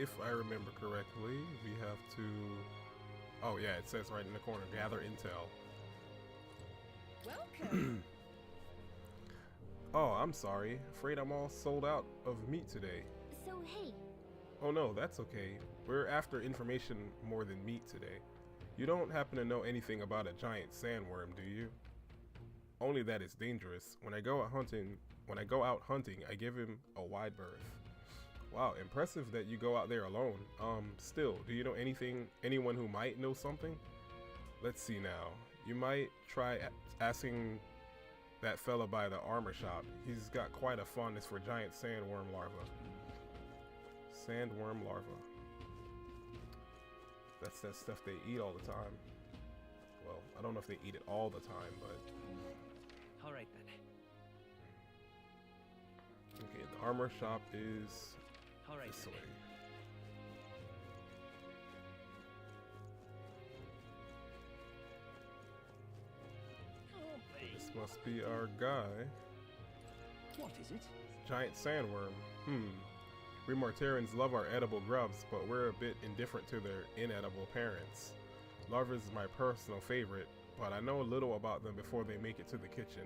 if I remember correctly, we have to... Oh yeah, it says right in the corner, gather intel. Welcome. Oh, I'm sorry. Afraid I'm all sold out of meat today. So, hey, Oh no, that's okay. We're after information more than meat today. You don't happen to know anything about a giant sandworm, do you? Only that it's dangerous. When I go out hunting, I give him a wide berth. Wow, impressive that you go out there alone. Still, do you know anyone who might know something? Let's see now. You might try asking that fella by the armor shop. He's got quite a fondness for giant sandworm larvae. Sandworm larva. That's that stuff they eat all the time. Well, I don't know if they eat it all the time, but... Alright then. Okay, the armor shop is Alright this then. way. This must be our guy. What is it? Giant sandworm. We Mortarians love our edible grubs, but we're a bit indifferent to their inedible parents. Larvae is my personal favorite, but I know a little about them before they make it to the kitchen.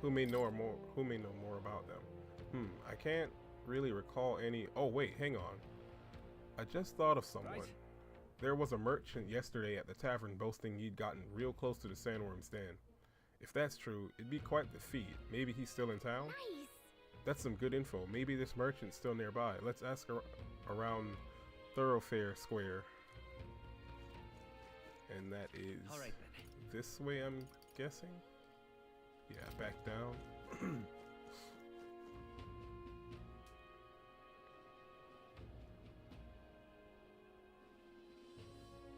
Who may know more about them? I can't really recall any. Oh wait, hang on. I just thought of someone. Right. There was a merchant yesterday at the tavern boasting he'd gotten real close to the sandworm's den. If that's true, it'd be quite the feat. Maybe he's still in town? nice. That's some good info. Maybe this merchant's still nearby. Let's ask around Thoroughfare Square. And that is Alright then. this way, I'm guessing? Yeah, back down.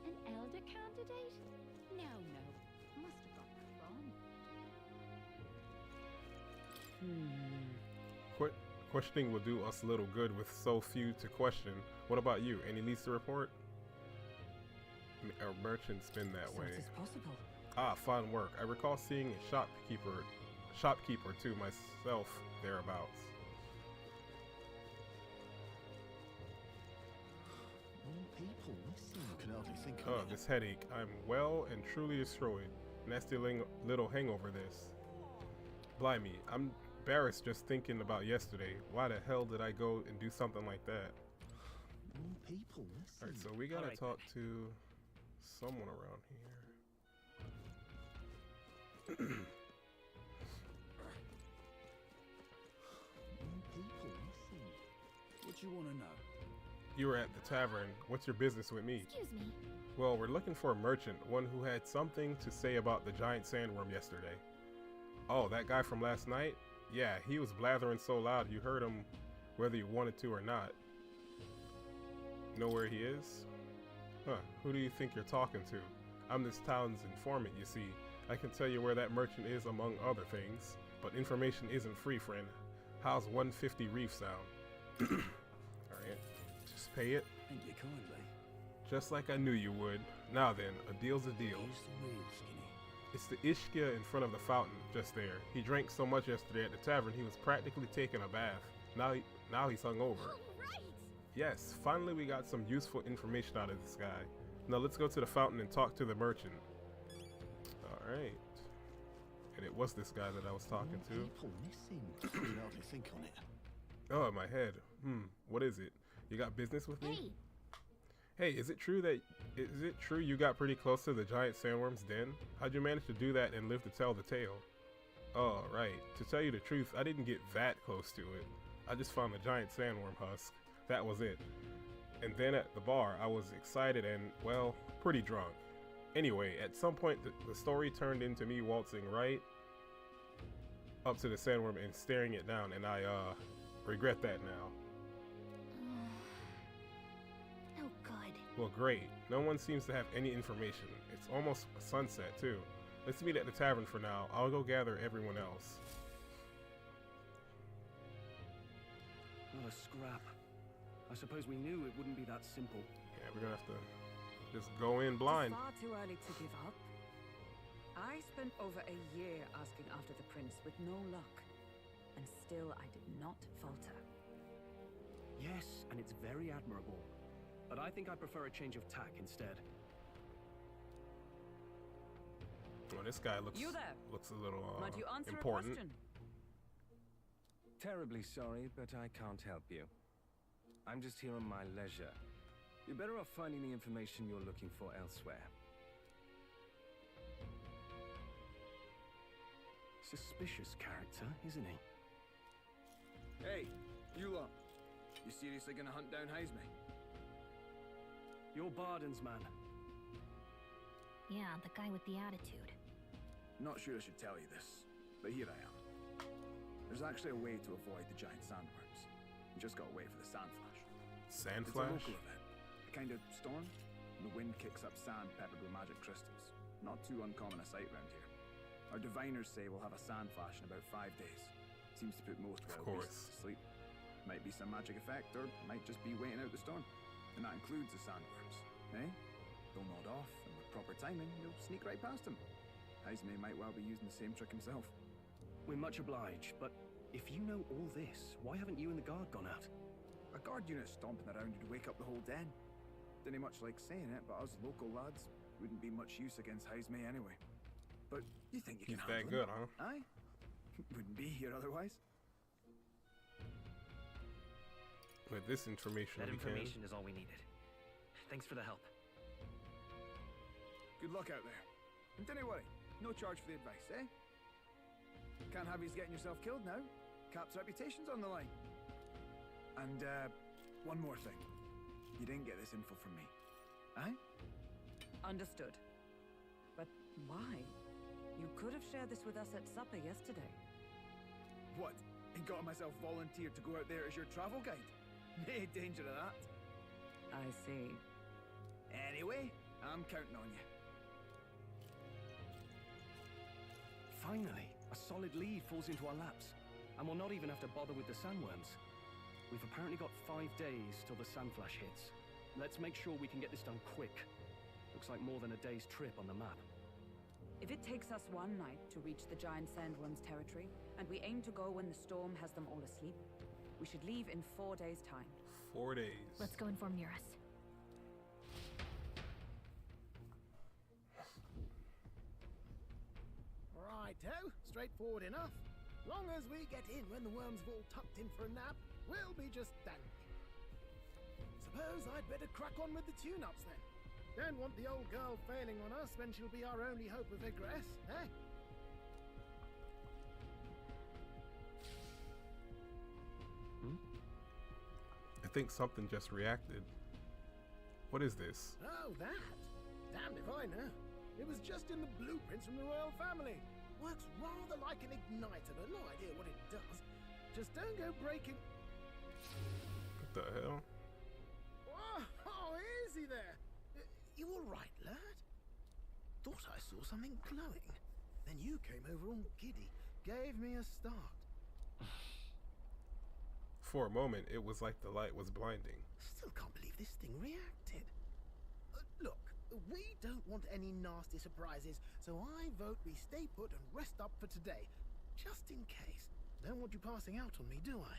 An elder candidate? No, must have got that wrong. Questioning will do us little good with so few to question. What about you? Any leads to report? Our merchant's been that way. What is possible? Ah, fine work. I recall seeing a shopkeeper to myself thereabouts. More people missing. I can hardly think Oh, of it. this headache. I'm well and truly destroyed. Nasty little hangover this. Blimey, I'm embarrassed just thinking about yesterday. Why the hell did I go and do something like that? More people missing. Alright, so we gotta Alright talk to someone around here. More people missing. What do you want to know? You were at the tavern. What's your business with me? Excuse me. Well, we're looking for a merchant, one who had something to say about the giant sandworm yesterday. Oh, that guy from last night? Yeah, he was blathering so loud you heard him whether you wanted to or not. Know where he is? Huh, who do you think you're talking to? I'm this town's informant, you see. I can tell you where that merchant is among other things, but information isn't free, friend. How's 150 reef sound? Alright, just pay it. Thank you kindly. Just like I knew you would. Now then, a deal's a deal. Here's the real skinny. It's the Ishkia in front of the fountain, just there. He drank so much yesterday at the tavern he was practically taking a bath. Now he's hungover. All right. Yes, finally we got some useful information out of this guy. Now let's go to the fountain and talk to the merchant. Alright. And it was this guy that I was talking More to. people missing. I can hardly think on it. Oh, in my head. What is it? You got business with me? Hey, Hey, is it true you got pretty close to the giant sandworm's den? How'd you manage to do that and live to tell the tale? Oh, right. To tell you the truth, I didn't get that close to it. I just found the giant sandworm husk. That was it. And then at the bar, I was excited and, well, pretty drunk. Anyway, at some point, the story turned into me waltzing right up to the sandworm and staring it down, and I, regret that now. oh good. Well, great. No one seems to have any information. It's almost sunset, too. Let's meet at the tavern for now. I'll go gather everyone else. Oh, a scrap. I suppose we knew it wouldn't be that simple. Yeah, we're gonna have to just go in blind. It's far too early to give up. I spent over a year asking after the prince with no luck. And still I did not falter. Yes, and it's very admirable. But I think I prefer a change of tack instead. Well, this guy looks You there. looks a little Might you answer important. a question? Terribly sorry, but I can't help you. I'm just here on my leisure. You're better off finding the information you're looking for elsewhere. Suspicious character, isn't he? Hey, you lot. You seriously gonna hunt down Heisme? You're Barden's man. Yeah, the guy with the attitude. Not sure I should tell you this, but here I am. There's actually a way to avoid the giant sandworms. You just gotta wait for the sand flash. Sand It's a flash? local event. A kind of storm. And the wind kicks up sand peppered with magic crystals. Not too uncommon a sight around here. Our diviners say we'll have a sand flash in about 5 days. Seems to put most Of wild course. beasts to sleep. Might be some magic effect, or might just be waiting out the storm. And that includes the sandworms. Eh? They'll nod off, and with proper timing, you'll sneak right past them. Heisme might well be using the same trick himself. We're much obliged, but if you know all this, why haven't you and the guard gone out? A guard unit stomping around would wake up the whole den. Didn't much like saying it, but us local lads wouldn't be much use against Heisme anyway. But you think you He's can that handle good, him? huh? Aye. Wouldn't be here otherwise. With this information, That we information is all we needed. Thanks for the help. Good luck out there. And don't worry, no charge for the advice, eh? Can't have you getting yourself killed now. Cap's reputation's on the line. And, one more thing. You didn't get this info from me. Aye? Understood. But why? You could have shared this with us at supper yesterday. What? And got myself volunteered to go out there as your travel guide? No danger of that. I see. Anyway, I'm counting on you. Finally, a solid lead falls into our laps. And we'll not even have to bother with the sandworms. We've apparently got 5 days till the sand flash hits. Let's make sure we can get this done quick. Looks like more than a day's trip on the map. If it takes us one night to reach the giant sandworms' territory, and we aim to go when the storm has them all asleep, we should leave in 4 days' time. 4 days. Let's go inform Nearest. Righto, straightforward enough. Long as we get in when the worms have all tucked in for a nap, we'll be just dandy. Suppose I'd better crack on with the tune-ups then. Don't want the old girl failing on us when she'll be our only hope of egress, eh? I think something just reacted. What is this? Oh, that? Damned if I know. It was just in the blueprints from the royal family. Works rather like an igniter, but no idea what it does. Just don't go breaking... What the hell? Oh, easy there. You all right, lad? Thought I saw something glowing. Then you came over all giddy, gave me a start. For a moment, it was like the light was blinding. Still can't believe this thing reacted. Look, we don't want any nasty surprises, so I vote we stay put and rest up for today. Just in case. Don't want you passing out on me, do I?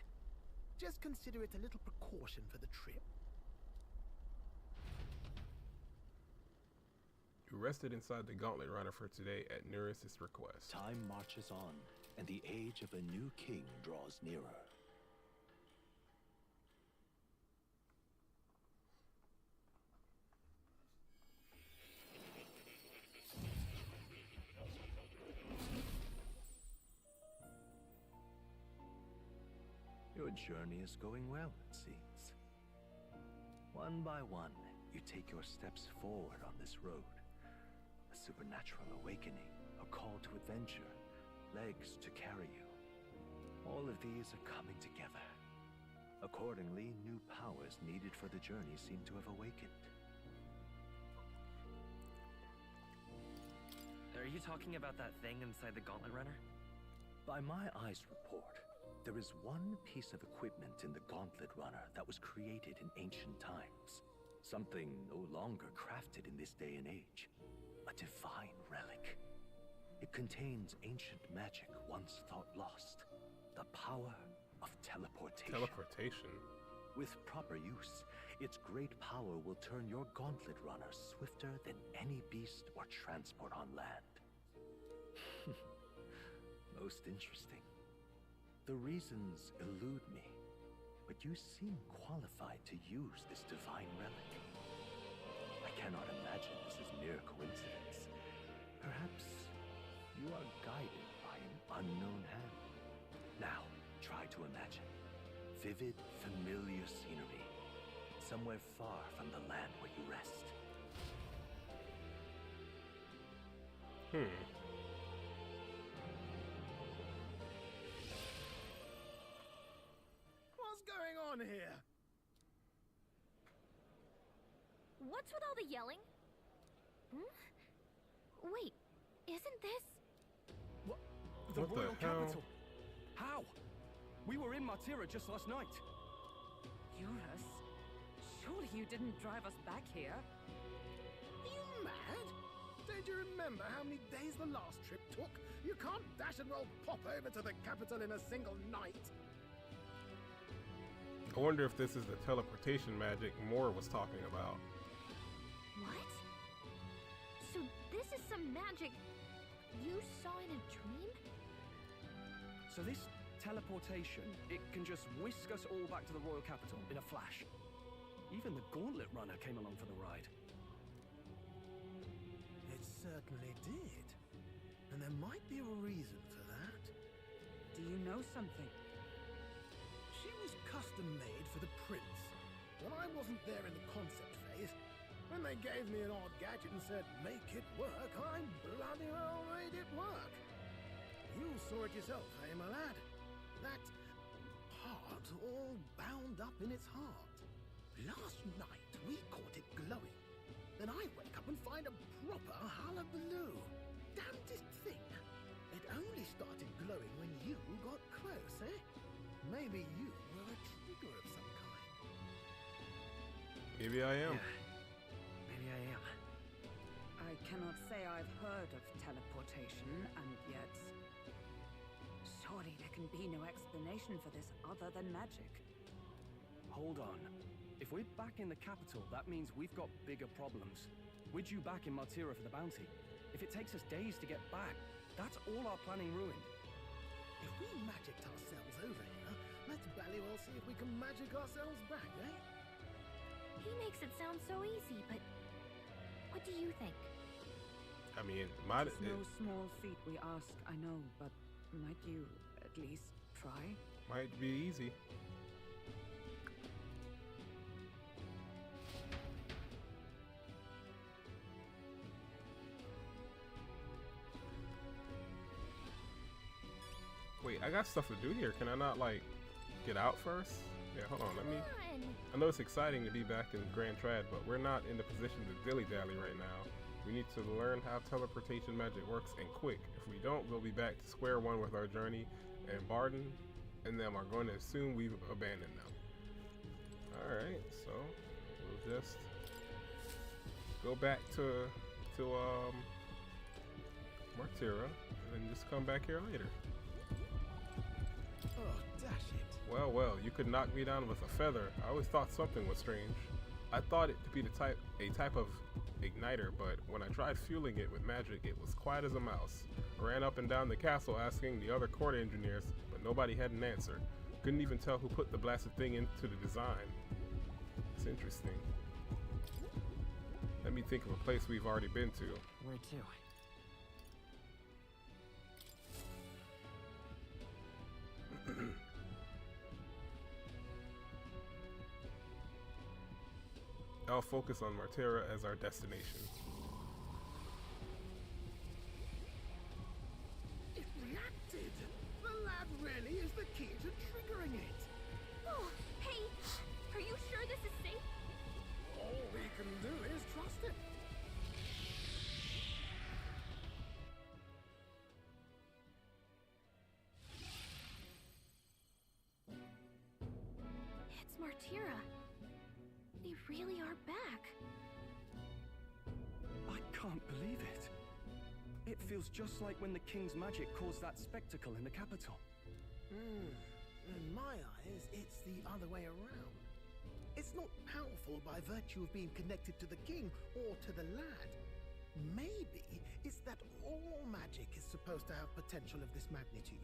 Just consider it a little precaution for the trip. You rested inside the gauntlet runner for today at Nearest's request. Time marches on, and the age of a new king draws nearer. Your journey is going well, it seems. One by one, you take your steps forward on this road. A supernatural awakening, a call to adventure, legs to carry you. All of these are coming together. Accordingly, new powers needed for the journey seem to have awakened. Are you talking about that thing inside the gauntlet runner? By my eyes report, there is one piece of equipment in the Gauntlet Runner that was created in ancient times. Something no longer crafted in this day and age. A divine relic. It contains ancient magic once thought lost. The power of teleportation. Teleportation? With proper use, its great power will turn your gauntlet runner swifter than any beast or transport on land. Most interesting. The reasons elude me, but you seem qualified to use this divine relic. I cannot imagine this is mere coincidence. Perhaps you are guided by an unknown hand. Now, try to imagine vivid, familiar scenery, somewhere far from the land where you rest. What's going on here? What's with all the yelling? Wait, isn't this... What? The What the royal hell? capital? How? We were in Martira just last night. Eurus, surely you didn't drive us back here? Are you mad? Don't you remember how many days the last trip took? You can't dash and roll pop over to the capital in a single night. I wonder if this is the teleportation magic Moore was talking about. What? So this is some magic you saw in a dream? So this teleportation, it can just whisk us all back to the royal capital in a flash. Even the gauntlet runner came along for the ride. It certainly did. And there might be a reason for that. Do you know something? She was custom made for the prince. When I wasn't there in the concept phase, when they gave me an odd gadget and said, make it work, I bloody well made it work. You saw it yourself, eh, my lad? That part all bound up in its heart. Last night, we caught it glowing. Then I wake up and find a proper hullabaloo. Damnedest thing. It only started glowing when you got close, eh? Maybe you were a trigger of some kind. Maybe I am. Yeah, maybe I am. I cannot say I've heard of teleportation, and yet... surely there can be no explanation for this other than magic. Hold on. If we're back in the capital, that means we've got bigger problems. We're due back in Martira for the bounty. If it takes us days to get back, that's all our planning ruined. If we magicked ourselves over here, let's bally well see if we can magic ourselves back, eh? He makes it sound so easy, but what do you think? I mean, my It's no small feat we ask, I know, but might you at least try? might be easy. Wait, I got stuff to do here. Can I not, like, get out first? Yeah, hold on, let me... Come on! I know it's exciting to be back in Grand Trad, but we're not in the position to dilly-dally right now. We need to learn how teleportation magic works, and quick. If we don't, we'll be back to square one with our journey, and Barden and them are going to assume we've abandoned them. Alright, so we'll just go back to Martira, and then just come back here later. Oh, dash it. Well, well, you could knock me down with a feather. I always thought something was strange. I thought it to be a type of igniter, but when I tried fueling it with magic, it was quiet as a mouse. I ran up and down the castle asking the other court engineers, but nobody had an answer. Couldn't even tell who put the blasted thing into the design. It's interesting. Let me think of a place we've already been to. Where to? I'll focus on Martira as our destination. It reacted. The lad really is the key to triggering it. Oh, hey! Are you sure this is safe? All we can do is trust it. It's Martira. They really are back. I can't believe it. It feels just like when the king's magic caused that spectacle in the capital. In my eyes, it's the other way around. It's not powerful by virtue of being connected to the king or to the lad. Maybe it's that all magic is supposed to have potential of this magnitude.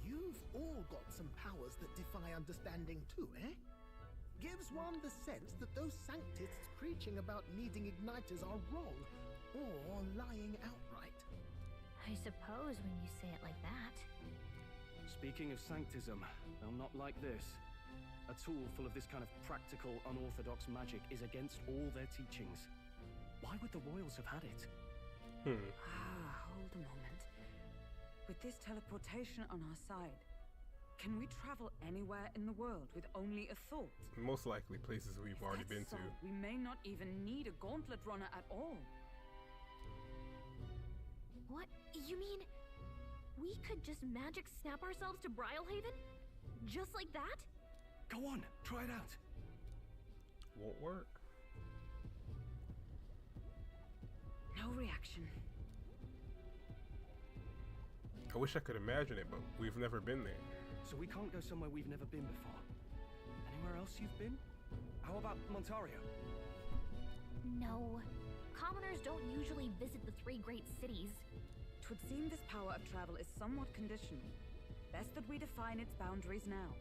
You've all got some powers that defy understanding too, eh? Gives one the sense that those sanctists preaching about needing igniters are wrong, or lying outright. I suppose when you say it like that. Speaking of sanctism, they'll not like this. A tool full of this kind of practical, unorthodox magic is against all their teachings. Why would the royals have had it? Hold a moment. With this teleportation on our side, can we travel anywhere in the world with only a thought? Most likely places we've already If been that's to. so, we may not even need a gauntlet runner at all. What? You mean we could just magic snap ourselves to Brylehaven? Just like that? Go on, try it out. Won't work. No reaction. I wish I could imagine it, but we've never been there. So we can't go somewhere we've never been before. Anywhere else you've been? How about Montario? No. Commoners don't usually visit the three great cities. 'Twould seem this power of travel is somewhat conditional. Best that we define its boundaries now.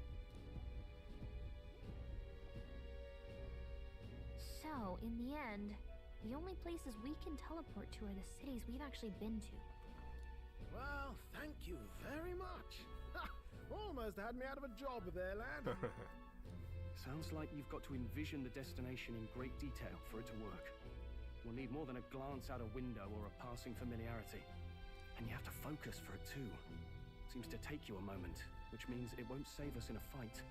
So, in the end, the only places we can teleport to are the cities we've actually been to. Well, thank you very much. Ha! Almost had me out of a job there, lad. Sounds like you've got to envision the destination in great detail for it to work. We'll need more than a glance out a window or a passing familiarity. And you have to focus for it too. Seems to take you a moment, which means it won't save us in a fight.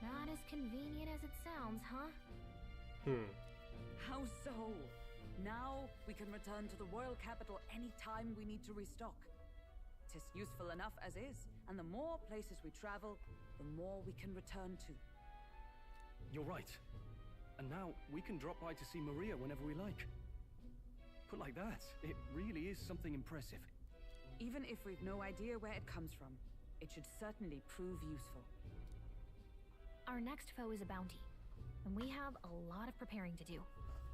Not as convenient as it sounds, huh? How so? Now we can return to the royal capital any time we need to restock. 'Tis useful enough as is, and the more places we travel, the more we can return to. You're right. And now we can drop by to see Maria whenever we like. Put like that, it really is something impressive. Even if we've no idea where it comes from, it should certainly prove useful. Our next foe is a bounty, and we have a lot of preparing to do.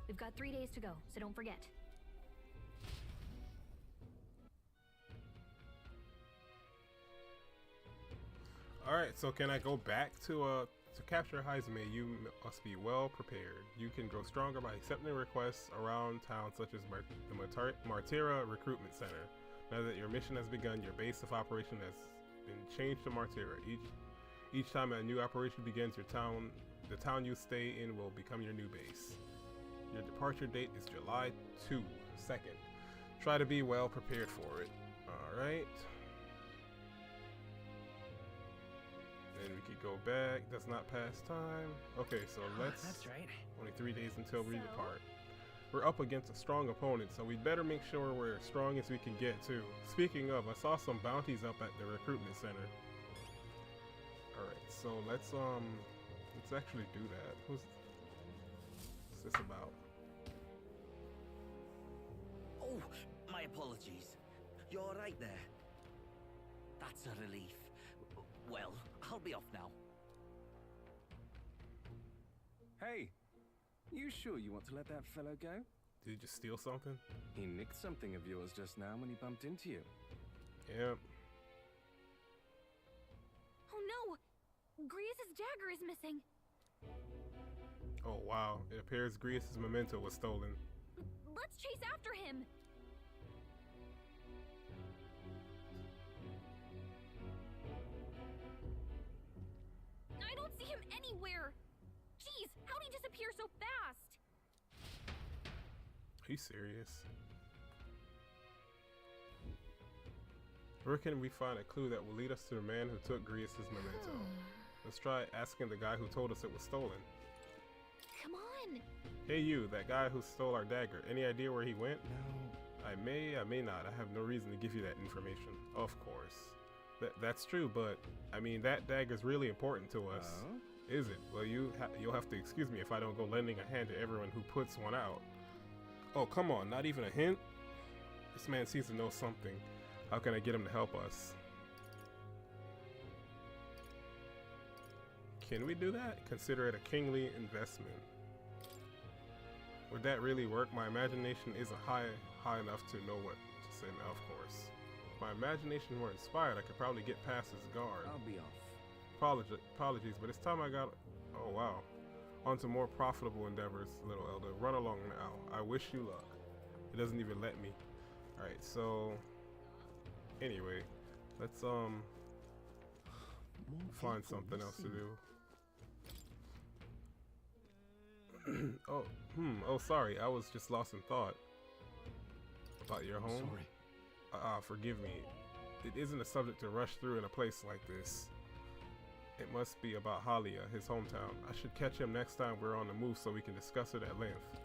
We've got 3 days to go, so don't forget. Alright, so can I go back to capture Heizme? You must be well prepared. You can grow stronger by accepting requests around town, such as the Martira Recruitment Center. Now that your mission has begun, your base of operation has been changed to Martira. Each time a new operation begins, the town you stay in will become your new base. Your departure date is July 2nd. Try to be well prepared for it. Alright. Then we could go back. That's not past time. Okay, so let's... That's right. Only 3 days until we depart. We're up against a strong opponent, so we'd better make sure we're as strong as we can get, too. Speaking of, I saw some bounties up at the recruitment center. Alright, so let's actually do that. What's this about? Oh, my apologies. You're all right there. That's a relief. Well, I'll be off now. Hey, you sure you want to let that fellow go? Did you just steal something? He nicked something of yours just now when he bumped into you. Yep. Oh no! Grius' dagger is missing! Oh wow, it appears Grius' memento was stolen. Let's chase after him! I don't see him anywhere! Jeez, how'd he disappear so fast? Are you serious? Where can we find a clue that will lead us to the man who took Grius' memento? Let's try asking the guy who told us it was stolen. Come on! Hey you, that guy who stole our dagger. Any idea where he went? No. I may not. I have no reason to give you that information. Of course. That's true, but I mean, that dagger's really important to us. Oh? Is it? Well, you'll have to excuse me if I don't go lending a hand to everyone who puts one out. Oh, come on, not even a hint? This man seems to know something. How can I get him to help us? Can we do that? Consider it a kingly investment. Would that really work? My imagination isn't high enough to know what to say now, of course. If my imagination were inspired, I could probably get past his guard. I'll be off. Apologies, but it's time I got... Oh, wow. On to more profitable endeavors, little elder. Run along now. I wish you luck. It doesn't even let me. Alright, so... Anyway, let's, find something else to do. Oh, sorry. I was just lost in thought. About your home? Sorry. Forgive me. It isn't a subject to rush through in a place like this. It must be about Halia, his hometown. I should catch him next time we're on the move so we can discuss it at length.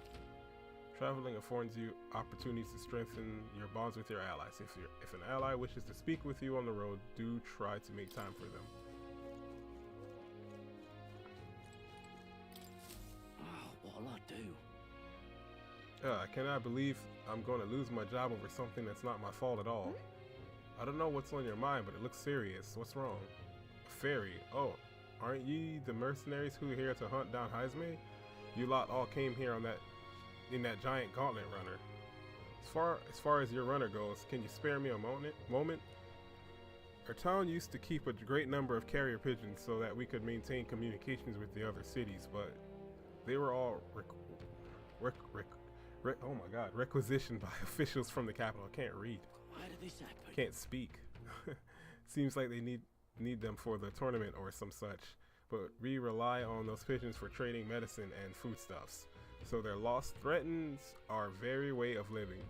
Traveling affords you opportunities to strengthen your bonds with your allies. If an ally wishes to speak with you on the road, do try to make time for them. What'll I do? I cannot believe I'm going to lose my job over something that's not my fault at all. I don't know what's on your mind, but it looks serious. What's wrong? A fairy? Oh, aren't ye the mercenaries who are here to hunt down Heisme? You lot all came here in that giant gauntlet runner. As far as your runner goes, can you spare me a moment? Our town used to keep a great number of carrier pigeons so that we could maintain communications with the other cities, but they were all requisitioned by officials from the capital. I can't read. Why did this happen? Can't speak. Seems like they need them for the tournament or some such, but we rely on those pigeons for trading medicine and foodstuffs. So their loss threatens our very way of living.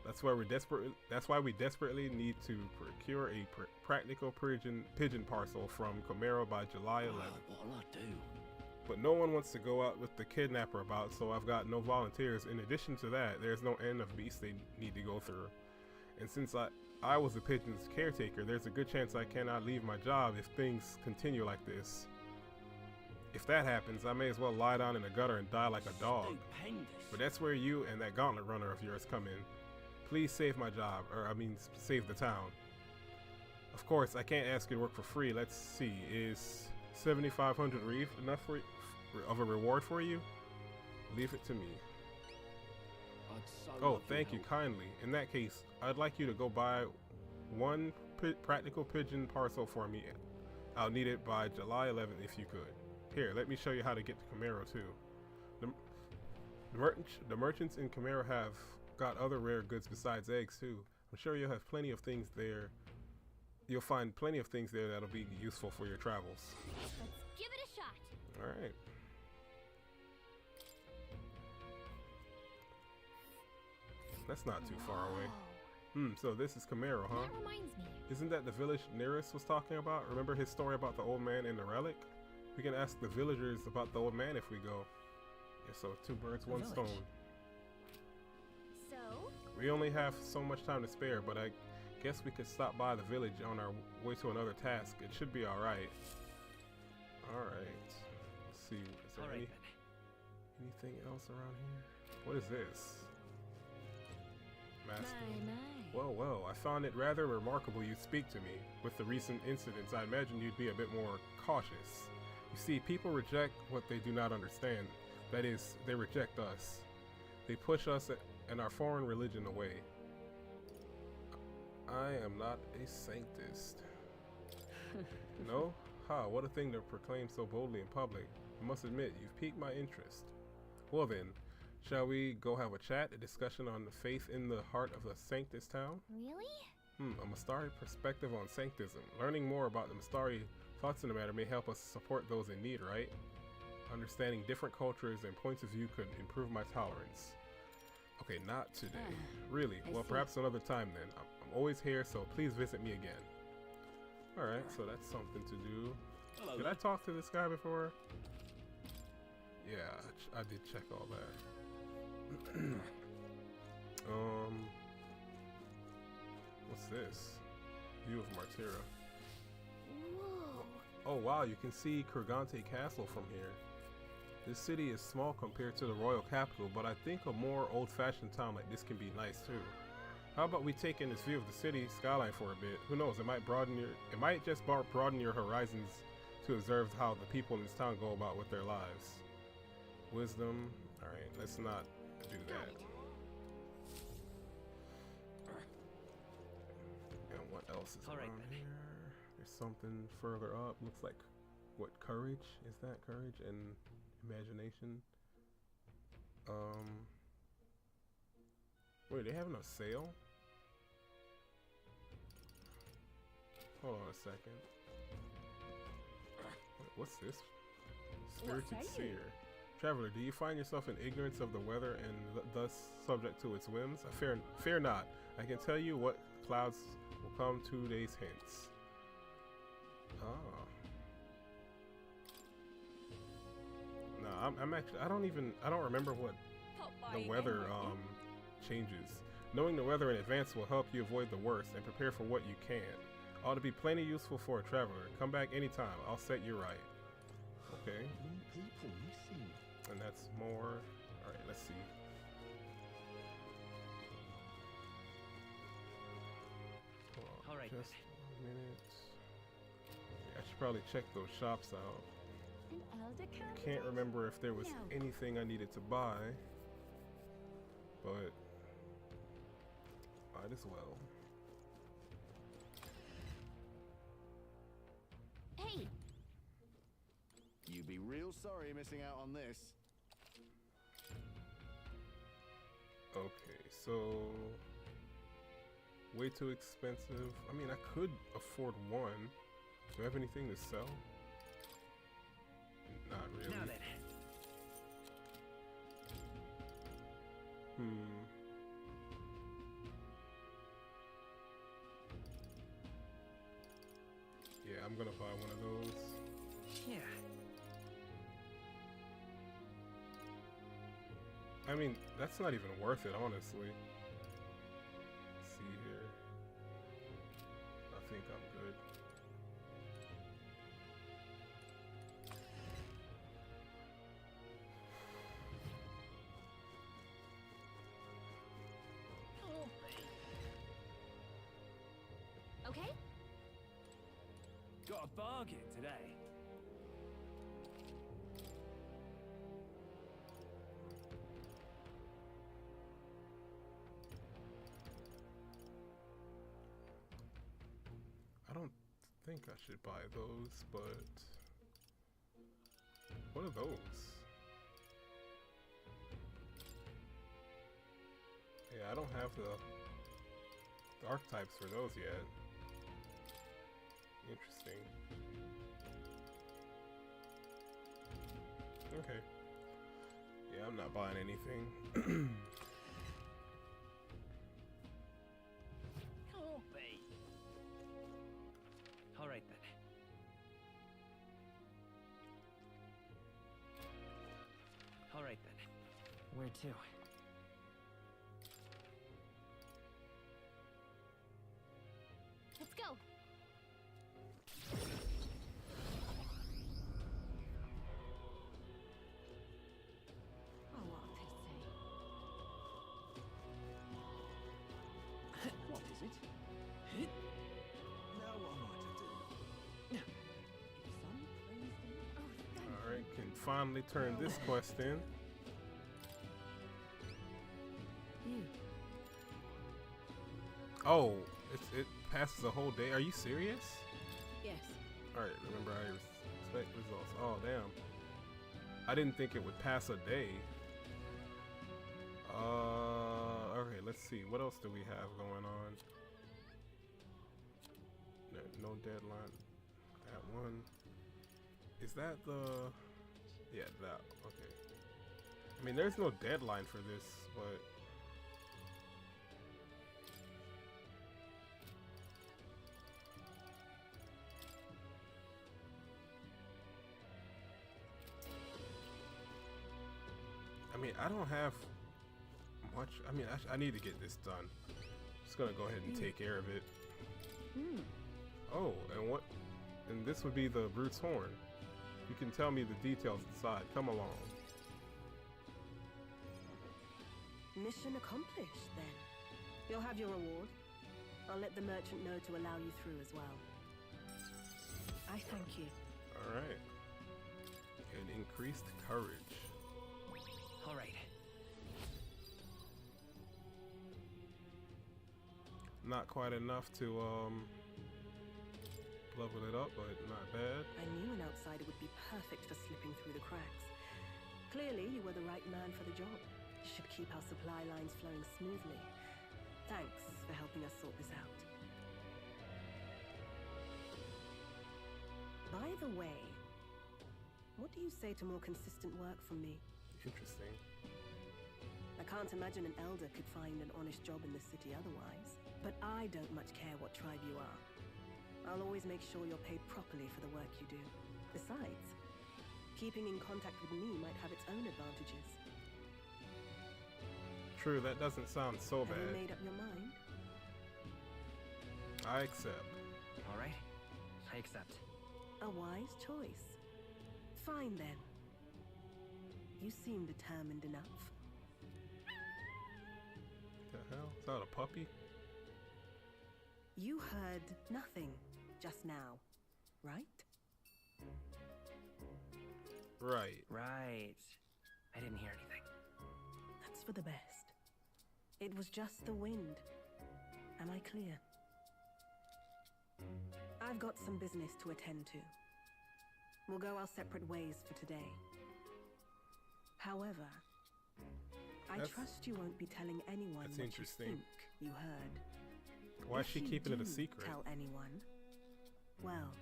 That's why we desperately need to procure a practical pigeon parcel from Camaro by July 11th. What'll I do? But no one wants to go out with the kidnapper about, so I've got no volunteers. In addition to that, there's no end of beasts they need to go through. And since I was the pigeon's caretaker, there's a good chance I cannot leave my job if things continue like this. If that happens, I may as well lie down in the gutter and die like a dog. Stupendous. But that's where you and that gauntlet runner of yours come in. Please save my job, save the town. Of course, I can't ask you to work for free. Let's see, is 7,500 reef enough of a reward for you? Leave it to me. Oh, thank you kindly. In that case, I'd like you to go buy one practical pigeon parcel for me. I'll need it by July 11th if you could. Here, let me show you how to get to Camaro too. The merchants in Camaro have got other rare goods besides eggs too. I'm sure you'll have plenty of things there. You'll find plenty of things there that'll be useful for your travels. Let's give it a shot. All right. That's not too far away. So this is Camaro, huh? That reminds me. Isn't that the village Neris was talking about? Remember his story about the old man and the relic? We can ask the villagers about the old man if we go. Yeah, so 2 birds, 1 stone. So? We only have so much time to spare, but I guess we could stop by the village on our way to another task. It should be alright. Alright. Let's see. Is there anything else around here? What is this? Master. Well, I found it rather remarkable you speak to me. With the recent incidents, I imagine you'd be a bit more cautious. You see, people reject what they do not understand. That is, they reject us. They push us and our foreign religion away. I am not a saintist. No? Ha, what a thing to proclaim so boldly in public. I must admit, you've piqued my interest. Well then, shall we go have a chat, a discussion on the faith in the heart of the Sanctus town? Really? A Mastari perspective on Sanctism. Learning more about the Mastari thoughts in the matter may help us support those in need, right? Understanding different cultures and points of view could improve my tolerance. Okay, not today. Really? Well, perhaps another time then. I'm always here, so please visit me again. Alright, so that's something to do. Hello. Did I talk to this guy before? Yeah, I did check all that. What's this? View of Martira. Whoa. Oh wow, you can see Kurgante Castle from here. This city is small compared to the royal capital, but I think a more old-fashioned town like this can be nice too. How about we take in this view of the city skyline for a bit? Who knows? It might just broaden your horizons to observe how the people in this town go about with their lives. Wisdom. Alright, let's not do that. And what else is around here? There's something further up. Looks like, what, courage? Is that courage and imagination? Wait, they having a sale? Hold on a second. What's this? Spirited Seer. Traveler, do you find yourself in ignorance of the weather and thus subject to its whims? Fear not. I can tell you what clouds will come 2 days hence. Ah. No, I'm actually, I don't remember what the weather changes. Knowing the weather in advance will help you avoid the worst and prepare for what you can. Ought to be plenty useful for a traveler. Come back anytime. I'll set you right. Okay. People missing. And that's more. Alright, let's see. Hold on, Alright. just 1 minute. Yeah, I should probably check those shops out. An elder candidate? Can't remember if there was No. anything I needed to buy. But might as well. Hey! You'd be real sorry missing out on this. Okay, so way too expensive. I mean, I could afford one. Do I have anything to sell? Not really. Now then. Yeah, I'm gonna buy one of those. Yeah. I mean, that's not even worth it, honestly. Let's see here. I think I'm good. Okay? Got a bargain today. I don't think I should buy those, but what are those? Yeah, I don't have the archetypes for those yet. Interesting. Okay. Yeah, I'm not buying anything. Alright then. Alright then. Where to? Let's go! Oh, what a pity. What is it? Now what am I to do? If some praised him. Oh, thank Alright, can finally turn this quest in. You. Oh, it passes a whole day. Are you serious? Yes. Alright, remember I expect results. Oh, damn. I didn't think it would pass a day. Okay, let's see. What else do we have going on? No deadline. That one. Is that the... Yeah, that. Okay. I mean, there's no deadline for this, but... I mean, I don't have much. I mean, I need to get this done. Just gonna go ahead and take care of it. Oh, and what? And this would be the Brute's Horn. You can tell me the details inside. Come along. Mission accomplished, then. You'll have your reward. I'll let the merchant know to allow you through as well. I thank you. Alright. And increased courage. All right. Not quite enough to level it up, but not bad. I knew an outsider would be perfect for slipping through the cracks. Clearly, you were the right man for the job. You should keep our supply lines flowing smoothly. Thanks for helping us sort this out. By the way, what do you say to more consistent work from me? Interesting. I can't imagine an elder could find an honest job in this city otherwise. But I don't much care what tribe you are. I'll always make sure you're paid properly for the work you do. Besides, keeping in contact with me might have its own advantages. True, that doesn't sound so Have you bad. made up your mind? I accept. All right. I accept. A wise choice. Fine then. You seem determined enough. The hell? Is that a puppy? You heard nothing just now, right? Right. Right. I didn't hear anything. That's for the best. It was just the wind. Am I clear? I've got some business to attend to. We'll go our separate ways for today. However, I trust you won't be telling anyone that's what interesting. you think you heard. Why is If she you keeping it a do secret? Tell anyone. Well,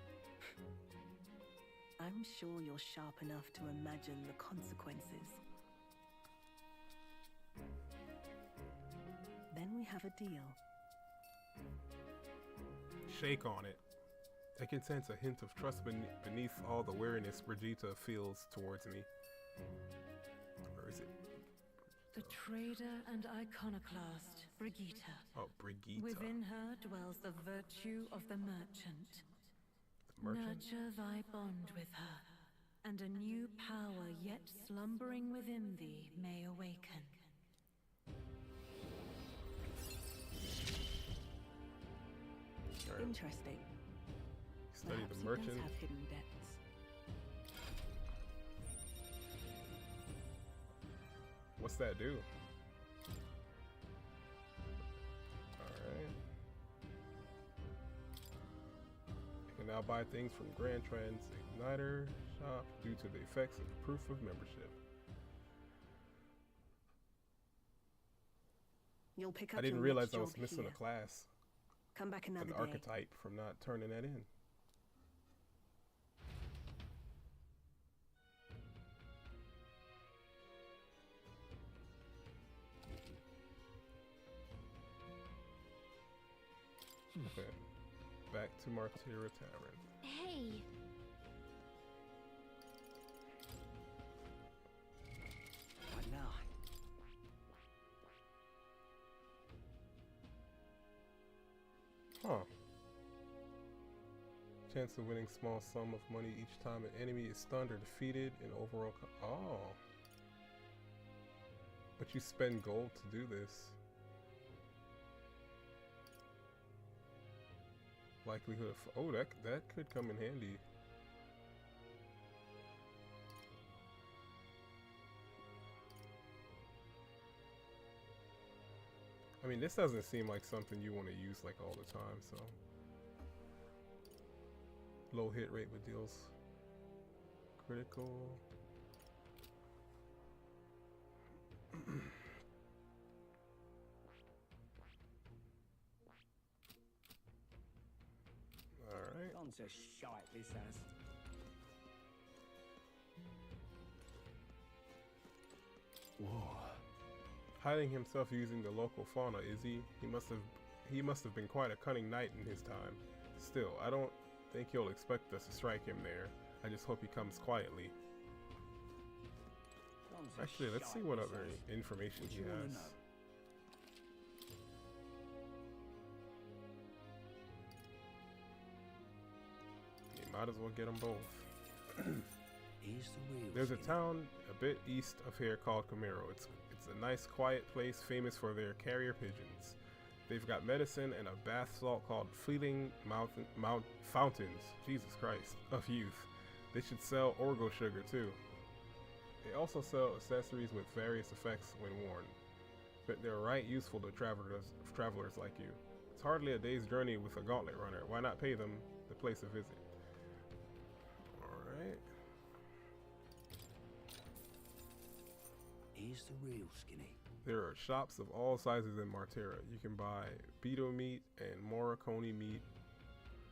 I'm sure you're sharp enough to imagine the consequences. Then we have a deal. Shake on it. I can sense a hint of trust beneath all the wariness Brigitte feels towards me. Where is it? The trader and iconoclast, Brigitte. Oh, Brigitte. Within her dwells the virtue of the merchant. The merchant? Nurture thy bond with her, and a new power yet slumbering within thee may awaken. Alright. Interesting. Study Perhaps the it merchant. does have hidden depths. What's that do? Alright. You can now buy things from Grand Trans Igniter shop due to the effects of proof of membership. You'll pick up I didn't your realize next I was job missing here. a class, Come back another an day. archetype, from not turning that in. Okay. Back to Martira Tavern. Hey, What now? Huh. Chance of winning small sum of money each time an enemy is stunned or defeated in overall oh. But you spend gold to do this. Likelihood of oh that could come in handy. I mean, this doesn't seem like something you want to use like all the time, so. Low hit rate with deals. Critical. Alright. Gone to shite, this has. Whoa. Hiding himself using the local fauna, is he? He must have been quite a cunning knight in his time. Still, I don't think he'll expect us to strike him there. I just hope he comes quietly. Gone to Actually, let's see shite, what this other has. information What he you wanna has. know? You might as well get them both. Here's the real There's a thing. town a bit east of here called Camaro. It's a nice, quiet place famous for their carrier pigeons. They've got medicine and a bath salt called Fleeting Fountains, Jesus Christ, of Youth. They should sell orgo sugar too. They also sell accessories with various effects when worn, but they're right useful to travelers like you. It's hardly a day's journey with a gauntlet runner. Why not pay them to place a visit? Alright. Here's the real skinny. There are shops of all sizes in Martera. You can buy beetle meat and moroconi meat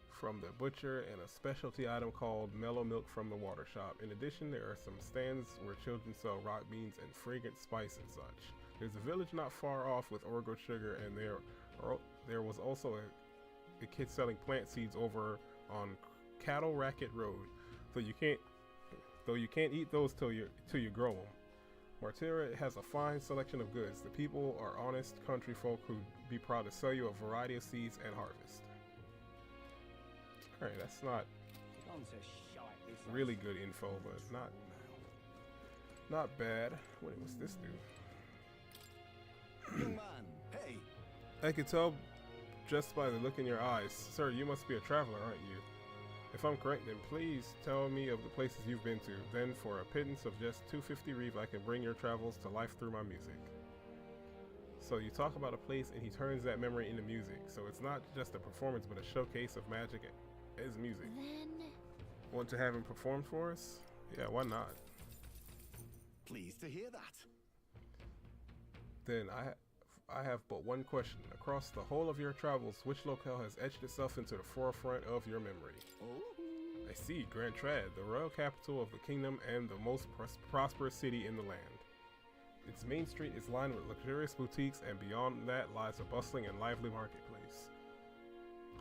from the butcher and a specialty item called mellow milk from the water shop. In addition, there are some stands where children sell rock beans and fragrant spice and such. There's a village not far off with orgo sugar, and there was also a kid selling plant seeds over on Cattle Racket Road. Though you can't eat those till you grow them. Martera has a fine selection of goods. The people are honest country folk who'd be proud to sell you a variety of seeds and harvest. Alright, that's not really good info, but not bad. What was this do? Young man, hey! I can tell just by the look in your eyes. Sir, you must be a traveler, aren't you? If I'm correct, then please tell me of the places you've been to. Then for a pittance of just 250 reeve, I can bring your travels to life through my music. So you talk about a place and he turns that memory into music. So it's not just a performance, but a showcase of magic as music. Then... Want to have him perform for us? Yeah, why not? Pleased to hear that. Then I have but one question. Across the whole of your travels, which locale has etched itself into the forefront of your memory? Oh. I see, Grand Trad, the royal capital of the kingdom and the most prosperous city in the land. Its main street is lined with luxurious boutiques, and beyond that lies a bustling and lively marketplace.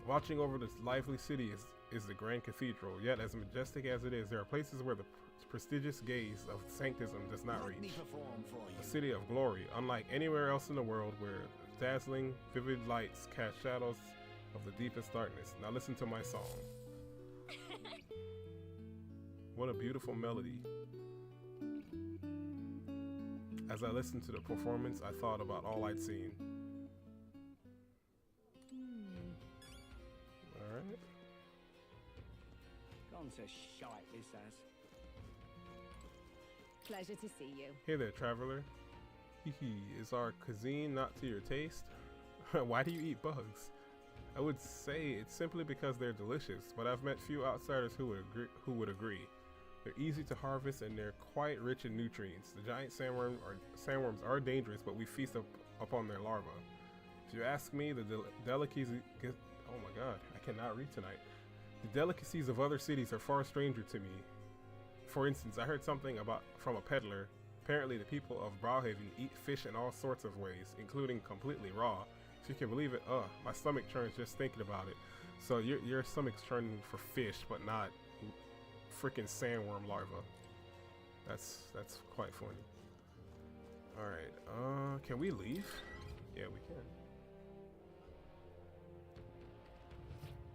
Watching over this lively city is the Grand Cathedral, yet as majestic as it is, there are places where the prestigious gaze of sanctism does not Let me reach. perform for you. A city of glory, unlike anywhere else in the world, where dazzling, vivid lights cast shadows of the deepest darkness. Now listen to my song. What a beautiful melody. As I listened to the performance, I thought about all I'd seen. Alright. Gone to shite, this has. Pleasure to see you. Hey there, traveler. Hehe, is our cuisine not to your taste? Why do you eat bugs? I would say it's simply because they're delicious, but I've met few outsiders who would agree. They're easy to harvest and they're quite rich in nutrients. The giant sandworms are dangerous, but we feast upon their larvae. If you ask me, the delicacies... Oh my god, I cannot read tonight. The delicacies of other cities are far stranger to me. For instance, I heard something from a peddler. Apparently the people of Browhaven eat fish in all sorts of ways, including completely raw. If you can believe it, my stomach churns just thinking about it. So your stomach's churning for fish, but not freaking sandworm larva. That's quite funny. Alright, can we leave? Yeah, we can.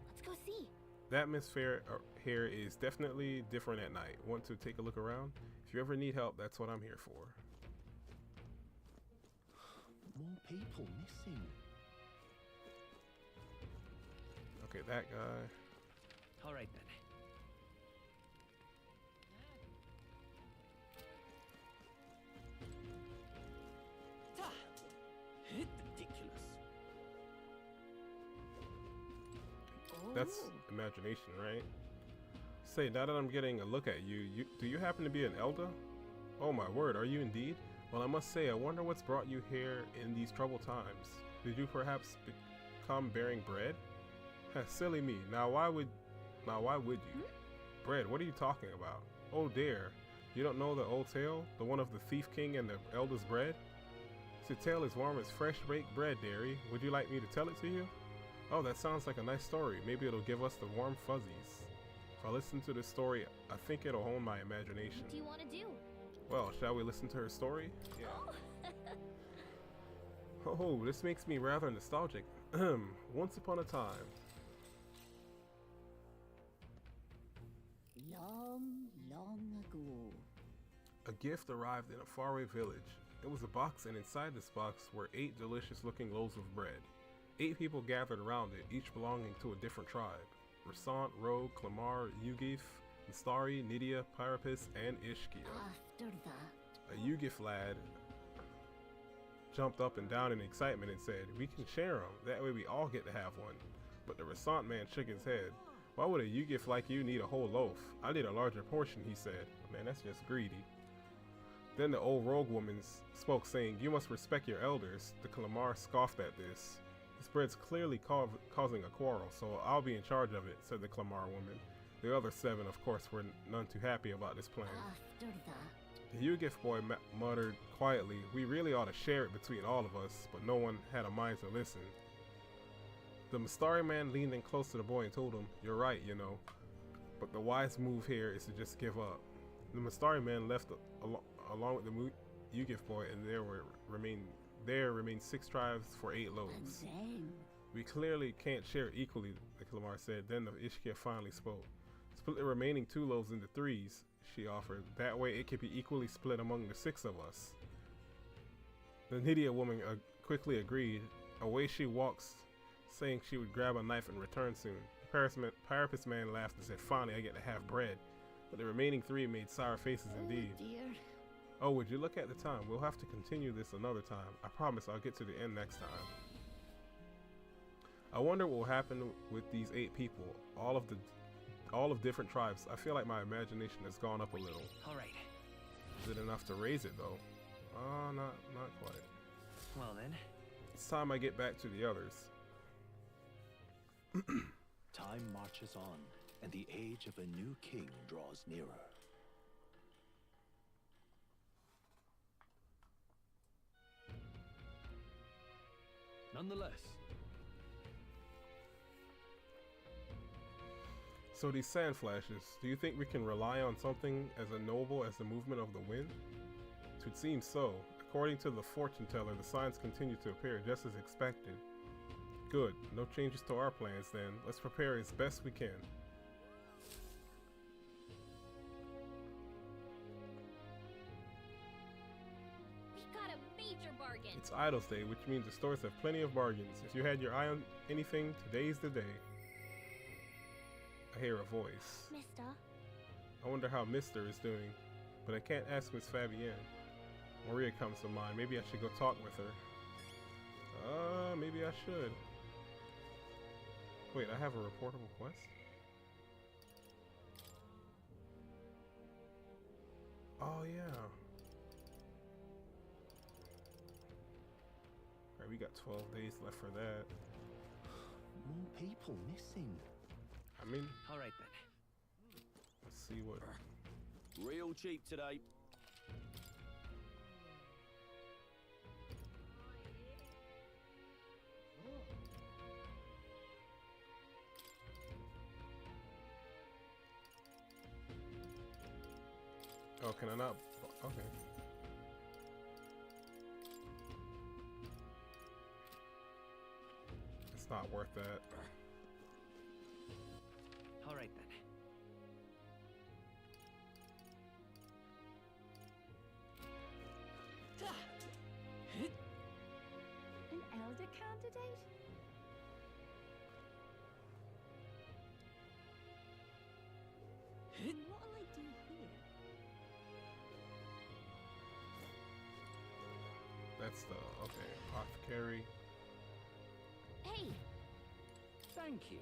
Let's go see. The atmosphere here is definitely different at night. Want to take a look around? If you ever need help, that's what I'm here for. More people missing. Okay, that guy. All right then. Ridiculous. That's imagination, right? Say, now that I'm getting a look at you, do you happen to be an elder? Oh my word, are you indeed? Well, I must say, I wonder what's brought you here in these troubled times. Did you perhaps come bearing bread? Silly me. Now why would you? Bread, what are you talking about? Oh dear. You don't know the old tale? The one of the thief king and the elder's bread? The tale is warm as fresh baked bread, dearie. Would you like me to tell it to you? Oh, that sounds like a nice story. Maybe it'll give us the warm fuzzies. If I listen to this story, I think it'll hone my imagination. What do you want to do? Well, shall we listen to her story? Yeah. Oh, this makes me rather nostalgic. Once upon a time. Long, long ago. A gift arrived in a faraway village. It was a box, and inside this box were 8 delicious-looking loaves of bread. 8 people gathered around it, each belonging to a different tribe. Rasant, Rogue, Clamar, Yugif, Mistari, Nydia, Priapus, and Ishkia. After that, A Yugif lad jumped up and down in excitement and said, "We can share them. That way we all get to have one." But the Resant man shook his head. "Why would a Yugif like you need a whole loaf? I need a larger portion," he said. Man, that's just greedy. Then the old rogue woman spoke, saying, "You must respect your elders." The Calamar scoffed at this. "This bread's clearly causing a quarrel, so I'll be in charge of it," said the Calamar woman. The other 7, of course, were none too happy about this plan. after that, The Yugif boy muttered quietly, "We really ought to share it between all of us," but no one had a mind to listen. The Mistari man leaned in close to the boy and told him, "You're right, you know, but the wise move here is to just give up." The Mistari man left along with the Yugif boy, and there remained 6 tribes for 8 and loaves. then "We clearly can't share equally," the Calamar said. Then the Ishkia finally spoke. "Split the remaining 2 loaves into 3s, she offered. "That way it could be equally split among the 6 of us." The Nydia woman quickly agreed. Away she walks, saying she would grab a knife and return soon. The Priapus man laughed and said, "Finally, I get to have bread." But the remaining 3 made sour faces indeed. oh dear, "Oh, would you look at the time? We'll have to continue this another time. I promise I'll get to the end next time." I wonder what will happen with these 8 people, all of different tribes. I feel like my imagination has gone up a little. All right. Is it enough to raise it though? Not quite. Well then. It's time I get back to the others. Time marches on, and the age of a new king draws nearer. Nonetheless, So these sand flashes, do you think we can rely on something as noble as the movement of the wind? It would seem so. According to the fortune teller, the signs continue to appear just as expected. Good. No changes to our plans then. Let's prepare as best we can. We got a major bargain. It's Idols Day, which means the stores have plenty of bargains. If you had your eye on anything, today's the day. I hear a voice. Mister, I wonder how Mister is doing, but I can't ask Miss Fabienne. Maria comes to mind. Maybe I should go talk with her. Maybe I should. Wait, I have a reportable quest? Oh, yeah. Alright, we got 12 days left for that. More people missing. I mean, All right then. let's see what... Real cheap today. Oh, can I not? Okay. It's not worth that. All right then. an elder candidate? What'll I do here? That's the... Okay, apothecary. Hey, Thank you.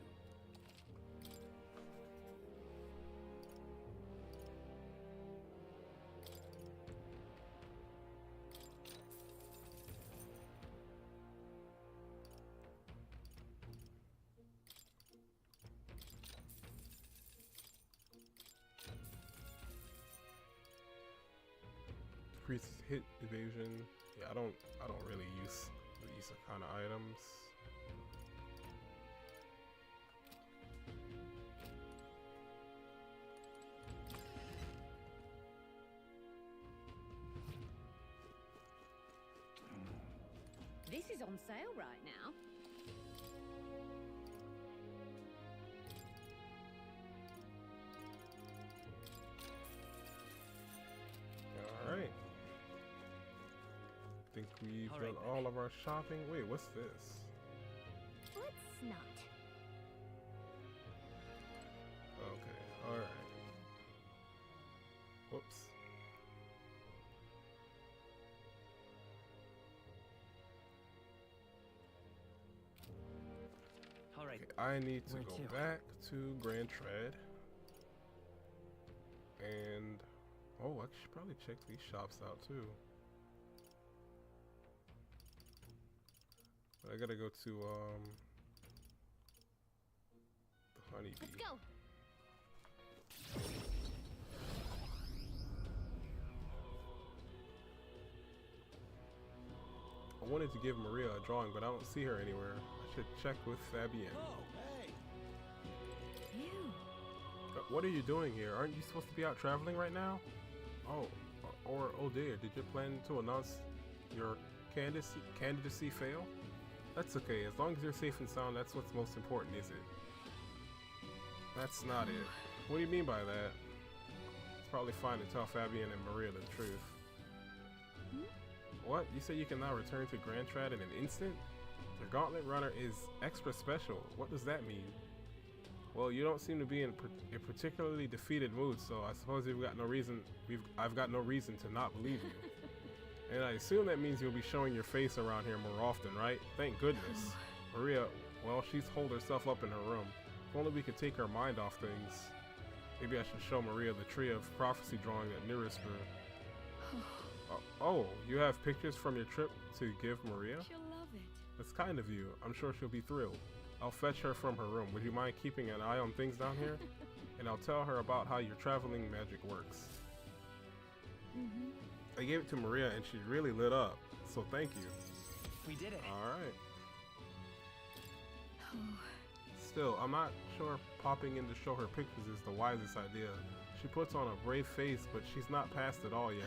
Increases hit evasion. Yeah, I don't really use these kind of items. This is on sale right now. Alright. Think we've All done right, all of our shopping. Wait, what's this? let's not. Okay, alright. right. Okay, I need to Where go to? back to Grand Tread. And oh, I should probably check these shops out too. But I gotta go to the honeybee. Let's go. I wanted to give Maria a drawing, but I don't see her anywhere. I should check with Fabienne. You. What are you doing here? Aren't you supposed to be out traveling right now? Oh, or oh dear, did your plan to announce your candidacy fail? That's okay, as long as you're safe and sound, that's what's most important, is it? That's not it. What do you mean by that? It's probably fine to tell Fabienne and Maria the truth. What? You say you can now return to Grand Trad in an instant? The Gauntlet Runner is extra special. What does that mean? Well, you don't seem to be in a particularly defeated mood, so I suppose I've got no reason to not believe you. And I assume that means you'll be showing your face around here more often, right? Thank goodness. Maria, well, she's holed herself up in her room. If only we could take her mind off things. Maybe I should show Maria the Tree of Prophecy drawing that Nirisper. Oh, you have pictures from your trip to give Maria? She'll love it. That's kind of you. I'm sure she'll be thrilled. I'll fetch her from her room. Would you mind keeping an eye on things down here? And I'll tell her about how your traveling magic works. I gave it to Maria and she really lit up. So thank you. We did it. Alright. Still, I'm not sure popping in to show her pictures is the wisest idea. She puts on a brave face, but she's not past it all yet.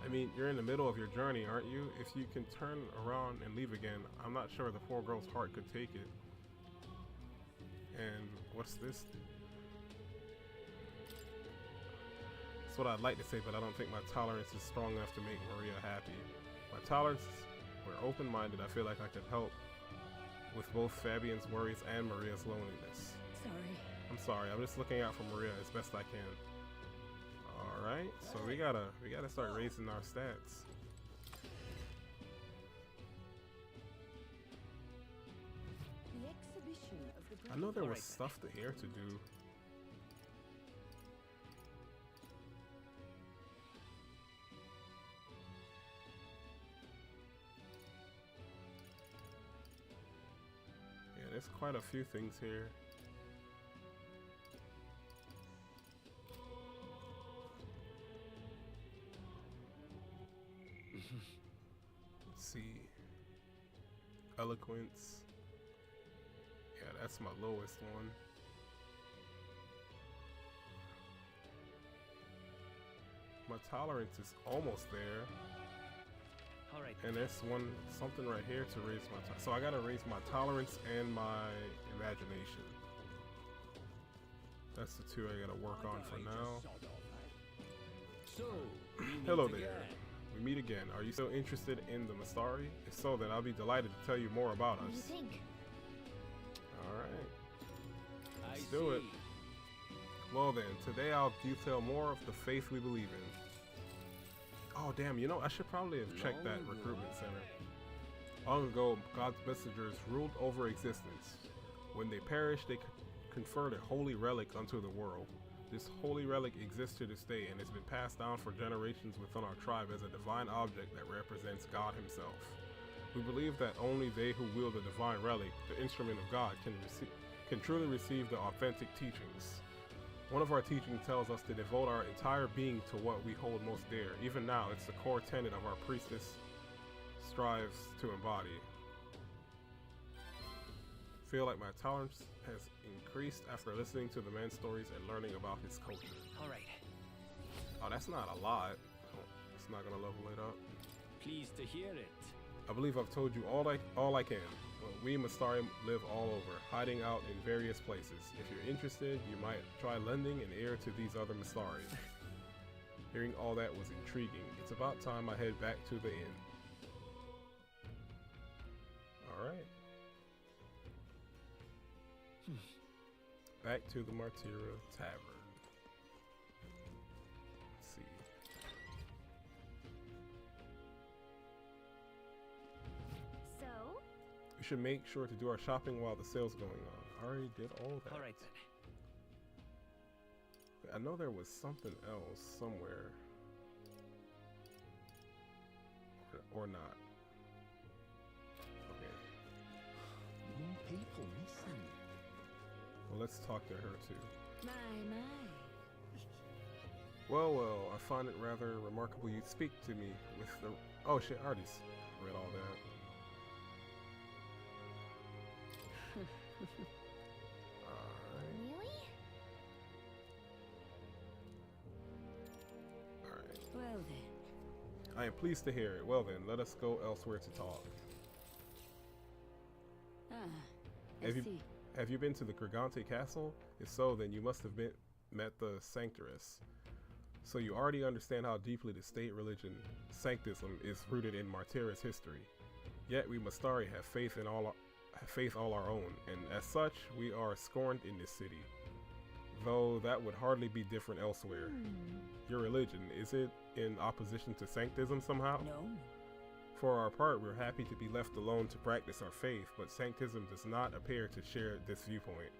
I mean, you're in the middle of your journey, aren't you? If you can turn around and leave again, I'm not sure the poor girl's heart could take it. And what's this? That's what I'd like to say, but I don't think my tolerance is strong enough to make Maria happy. My tolerance, we're open-minded. I feel like I could help with both Fabienne's worries and Maria's loneliness. Sorry. I'm sorry, I'm just looking out for Maria as best I can. Alright, so we gotta start raising our stats. The exhibition of the I know there was stuff here to do. Yeah, there's quite a few things here. Let's see. Eloquence. Yeah, that's my lowest one. My tolerance is almost there. All right. And there's something right here to raise my so I gotta raise my tolerance and my imagination. That's the two I gotta work on for now. So, Hello there. We meet again. Are you still interested in the Mastari? If so, then I'll be delighted to tell you more about What do you us. think? Alright. Let's do it. Well then, today I'll detail more of the faith we believe in. Oh damn, you know, I should probably have checked that recruitment center. Long ago, God's messengers ruled over existence. When they perished, they conferred a holy relic unto the world. This holy relic exists to this day and has been passed down for generations within our tribe as a divine object that represents God himself. We believe that only they who wield the divine relic, the instrument of God, can truly receive the authentic teachings. One of our teachings tells us to devote our entire being to what we hold most dear. Even now, it's the core tenet of our priestess strives to embody. Feel like my tolerance has increased after listening to the man's stories and learning about his culture. All right. Oh, that's not a lot. It's not gonna level it up. pleased to hear it. I believe I've told you all I can. Well, we Mastari live all over, hiding out in various places. If you're interested, you might try lending an ear to these other Mastari. Hearing all that was intriguing. It's about time I head back to the inn. Alright. Back to the Martyra Tavern. Let's see. So, We should make sure to do our shopping while the sale's going on. I already did all that. Alright. I know there was something else somewhere. Or not. Okay. More people missing. Well, let's talk to her too. My. Well, well, I find it rather remarkable you'd speak to me with the... Oh shit, I already read all that. Really? Alright. Well then. I am pleased to hear it. Well then, let us go elsewhere to talk. I see. Have you been to the Gregante Castle? If so, then you must have met the Sanctress. So you already understand how deeply the state religion, Sanctism, is rooted in Martira's history. Yet we Mastari have faith all our own, and as such, we are scorned in this city. Though that would hardly be different elsewhere. Your religion, is it in opposition to Sanctism somehow? No. For our part, we're happy to be left alone to practice our faith, but Sanctism does not appear to share this viewpoint.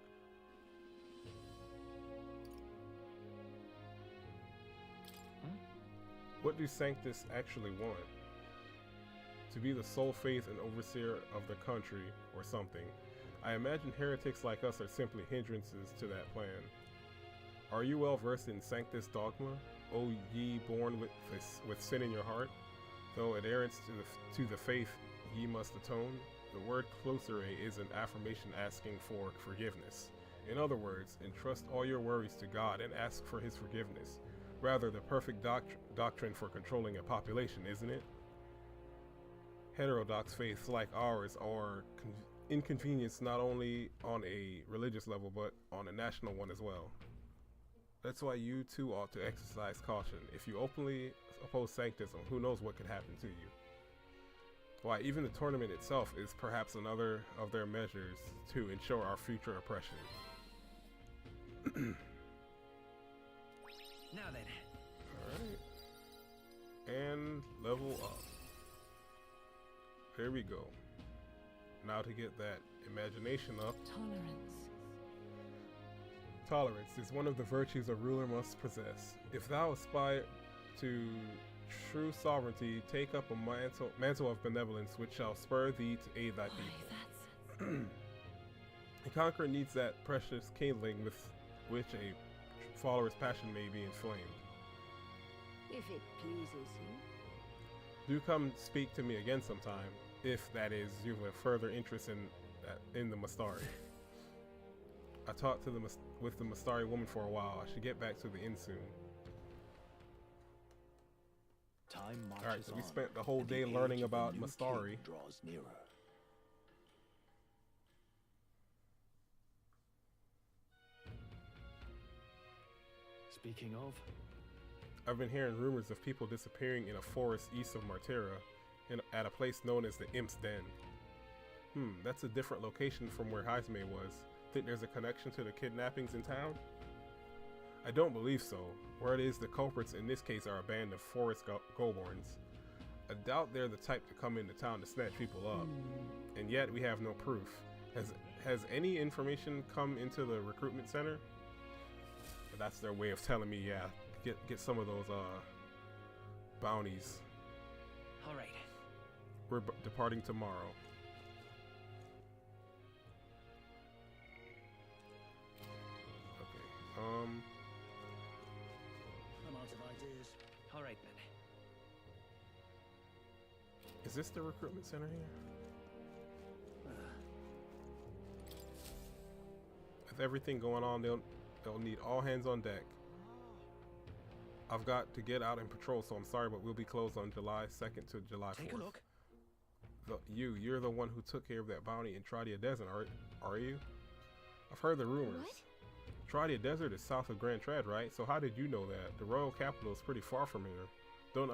What do Sanctus actually want? To be the sole faith and overseer of the country, or something. I imagine heretics like us are simply hindrances to that plan. Are you well versed in Sanctus dogma, O ye born with sin in your heart? Though adherence to the faith ye must atone, the word closere is an affirmation asking for forgiveness. In other words, entrust all your worries to God and ask for his forgiveness. Rather, the perfect doctrine for controlling a population, isn't it? Heterodox faiths like ours are inconvenienced not only on a religious level, but on a national one as well. That's why you too ought to exercise caution. If you openly oppose Sanctism, who knows what could happen to you. Why, even the tournament itself is perhaps another of their measures to ensure our future oppression. Now then. Alright. And level up. There we go. Now to get that imagination up. Tolerance is one of the virtues a ruler must possess. If thou aspire to true sovereignty, take up a mantle of benevolence which shall spur thee to aid thy people. A conqueror needs that precious kindling with which a follower's passion may be inflamed. If it pleases you. Do come speak to me again sometime, if that is you have a further interest in the Mastari. I talked to with the Mastari woman for a while. I should get back to the inn soon. Alright, so we spent the whole day learning about Mastari. Draws nearer. Speaking of, I've been hearing rumors of people disappearing in a forest east of Martira, at a place known as the Imp's Den. That's a different location from where Heisme was. Think there's a connection to the kidnappings in town? I don't believe so. Word is the culprits in this case are a band of forest goblins. I doubt they're the type to come into town to snatch people up. And yet we have no proof. Has any information come into the recruitment center? But that's their way of telling me, yeah, get some of those bounties. alright. We're departing tomorrow. Okay, I'm out of ideas. Alright then. is this the recruitment center here? With everything going on, they'll need all hands on deck. I've got to get out and patrol, so I'm sorry, but we'll be closed on July 2nd to July 4th. Take a look. You're the one who took care of that bounty in Tradia Desert, are you? I've heard the rumors. What? Tradia Desert is south of Grand Trad, right? So how did you know that? The royal capital is pretty far from here. Don't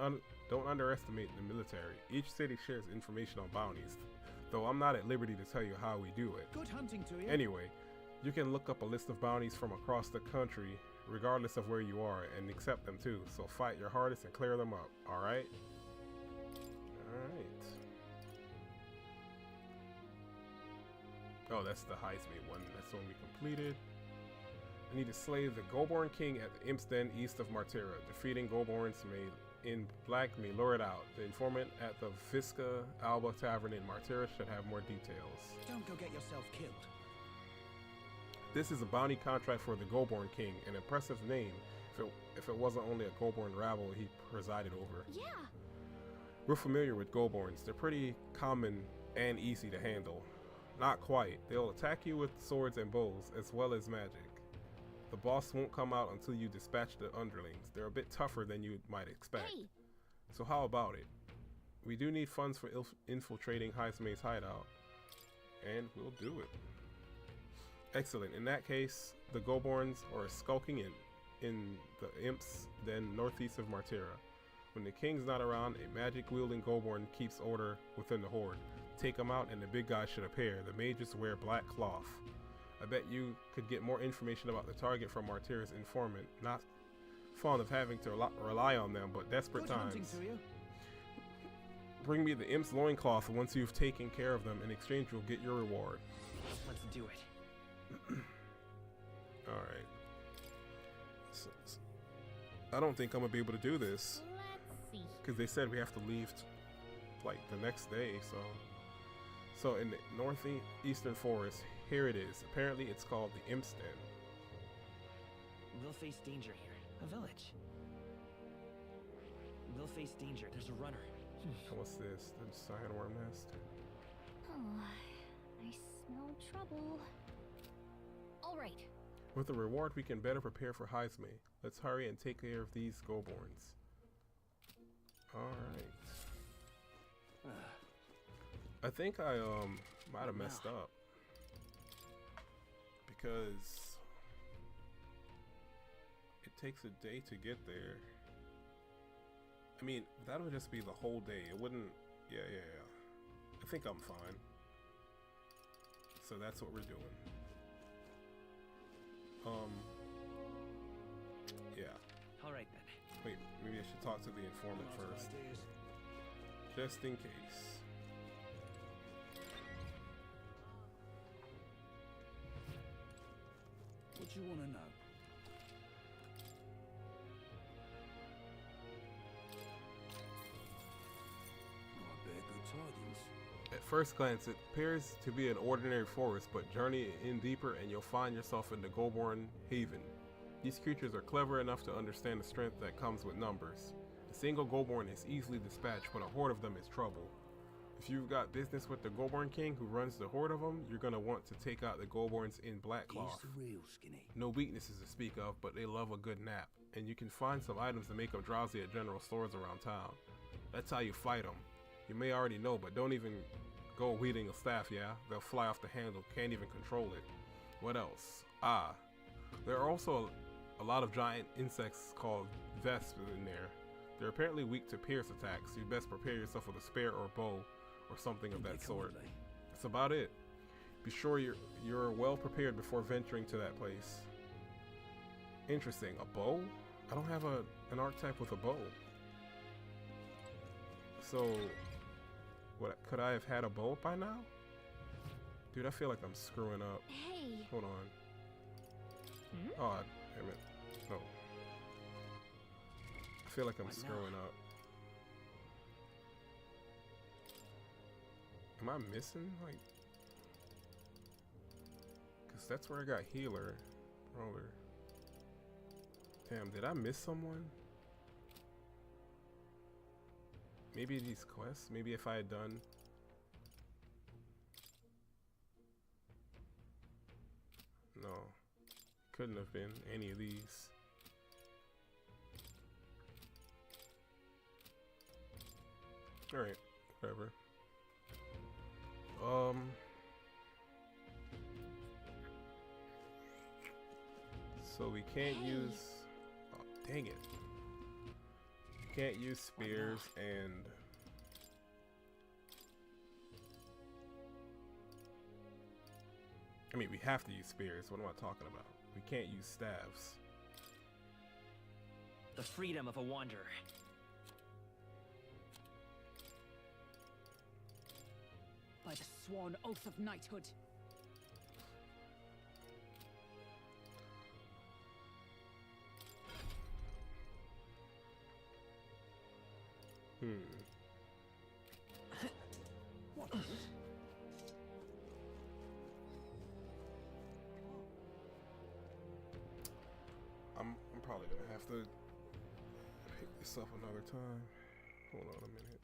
underestimate the military. Each city shares information on bounties, though I'm not at liberty to tell you how we do it. Good hunting to you. Anyway, you can look up a list of bounties from across the country, regardless of where you are, and accept them too. So fight your hardest and clear them up, alright? Alright. Oh, that's the Heisme one. That's the one we completed. I need to slay the Goborn King at the Imp's Den east of Martera. Defeating Goborns in black may lure it out. The informant at the Visca Alba Tavern in Martera should have more details. Don't go get yourself killed. This is a bounty contract for the Goborn King, an impressive name if it wasn't only a Goborn rabble he presided over. Yeah. We're familiar with Goborns. They're pretty common and easy to handle. Not quite. They'll attack you with swords and bows, as well as magic. The boss won't come out until you dispatch the underlings. They're a bit tougher than you might expect. Hey. So how about it? We do need funds for infiltrating Heisme's hideout, and we'll do it. Excellent. In that case, the Goborns are skulking in the Imp's Den northeast of Martera. When the king's not around, a magic-wielding Goborn keeps order within the horde. Take them out and the big guy should appear. The mages wear black cloth. I bet you could get more information about the target from Martera's informant. Not fond of having to rely on them, but desperate times. Bring me the Imp's loincloth once you've taken care of them. In exchange, you'll get your reward. Let's do it. Alright. So, I don't think I'm going to be able to do this. Let's see. Because they said we have to leave like the next day, so in the northeastern forest, here it is. Apparently it's called the Imp's Den. We'll face danger here. A village. We'll face danger. There's a runner. What's this? The sandworm nest. Oh, I smell trouble. All right. With the reward, we can better prepare for Heisme. Let's hurry and take care of these Goborns. Alright. I think I might have messed up. Because it takes a day to get there. I mean, that would just be the whole day. It wouldn't... Yeah. I think I'm fine. So that's what we're doing. Yeah. Alright then. Wait, maybe I should talk to the informant first. Just in case. What do you want to know? I bear good tidings. At first glance, it appears to be an ordinary forest, but journey in deeper and you'll find yourself in the Goborn Haven. These creatures are clever enough to understand the strength that comes with numbers. A single Goborn is easily dispatched, but a horde of them is trouble. If you've got business with the Goborn King who runs the horde of them, you're gonna want to take out the Goborns in black cloth. Real skinny. No weaknesses to speak of, but they love a good nap, and you can find some items to make them drowsy at general stores around town. That's how you fight them. You may already know, but don't even go wielding a staff, yeah? They'll fly off the handle, can't even control it. What else? There are also a lot of giant insects called vesps in there. They're apparently weak to pierce attacks. You best prepare yourself with a spear or bow or something of that sort. That's about it. Be sure you're well prepared before venturing to that place. Interesting. A bow? I don't have an archetype with a bow. So, what could I have had a bow by now? Dude, I feel like I'm screwing up. Hey. Hold on. Oh, damn it. No. I feel like I'm screwing up. Am I missing? Like, because that's where I got healer. Roller. Damn, did I miss someone? Maybe these quests? Maybe if I had done... No. Couldn't have been any of these. Alright, whatever. So we can't use... Oh, dang it. We can't use spears and... I mean, we have to use spears. What am I talking about? We can't use staves. The freedom of a wanderer. By the sworn oath of knighthood. What is it? I'm probably gonna have to pick this up another time. Hold on a minute.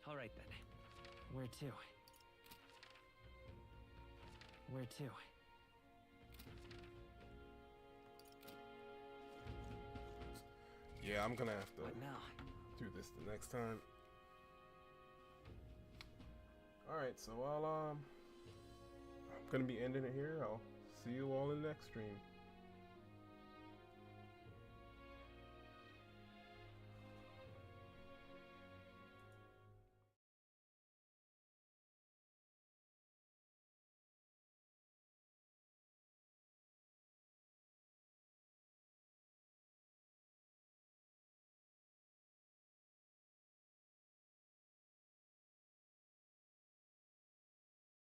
All right then. Where to? Where to? Yeah, I'm gonna have to What now? do this the next time. Alright, so I'm gonna be ending it here. I'll see you all in the next stream.